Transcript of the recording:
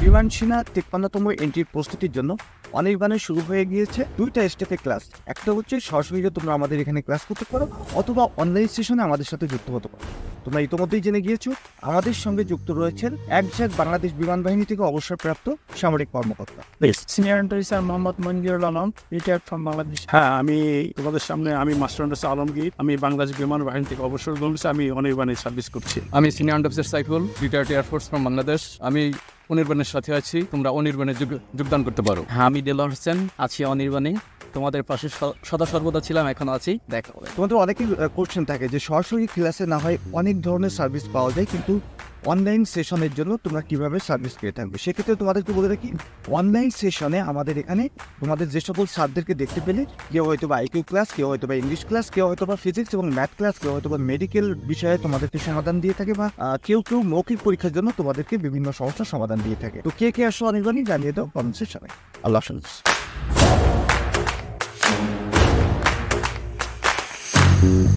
বিমান সেনা ৫৩তম এন্ট্রির প্রস্তুতির জন্য অনির্বাণে শুরু হয়ে গিয়েছে দুইটা স্টেপে ক্লাস। একটা হচ্ছে সরাসরি তোমরা আমাদের এখানে ক্লাস করতে পারো, অথবা অনলাইন সেশনে আমাদের সাথে যুক্ত হতে পারো। তোমরা ইতিমধ্যেই জেনে গিয়েছো আমাদের সঙ্গে যুক্ত রয়েছেন একঝাঁক বাংলাদেশ বিমান বাহিনী থেকে অবসরপ্রাপ্ত সামরিক কর্মকর্তা। Senior officer Mohammad Manjurul Alam, retired from Bangladesh. হ্যাঁ, আমি তোমাদের সামনে মাস্টার আলমগীর, আমি বাংলাদেশ বিমান বাহিনী থেকে অবসর গ্রহণ, আমি অনির্বাণে সার্ভিস করছি। আমি senior officer Saiful, retired air force from Bangladesh. আমি অনির্বাণের সাথে আছি, তোমরা অনির্বাণে যোগদান করতে পারো। হ্যাঁ, আমি দেলোয়ার হোসেন, আছি অনির্বাণে। তোমাদের পাশে সদা সর্বদা ছিলাম, এখন আছি। দেখা হবে। তোমাদের অনেকেই কোশ্চেন থাকে যে সরাসরি ক্লাসে না হয় অনেক ধরনের সার্ভিস পাওয়া যায়, কিন্তু অনলাইন সেশনের জন্য তোমরা কিভাবে সার্ভিস পেয়ে থাকবে। সেক্ষেত্রে তোমাদেরকে বলে রাখি, অনলাইন সেশনে আমাদের এখানে তোমাদের যে সকল স্যারদেরকে দেখতে পেলে, কেউ হয়তো বা আইকিউ ক্লাস, কেউ হয়তো বা ইংলিশ ক্লাস, কেউ হয়তো বা ফিজিক্স এবং ম্যাথ ক্লাস, কেউ হয়তো বা মেডিকেল বিষয়ে তোমাদেরকে সমাধান দিয়ে থাকে, বা কেউ মৌখিক পরীক্ষার জন্য তোমাদেরকে বিভিন্ন সমস্যার সমাধান দিয়ে থাকে। তো কে আসো অনির্বাণী জানিয়ে দাও কমেন্ট সেকশনে। আল্লাহ হাফেজ।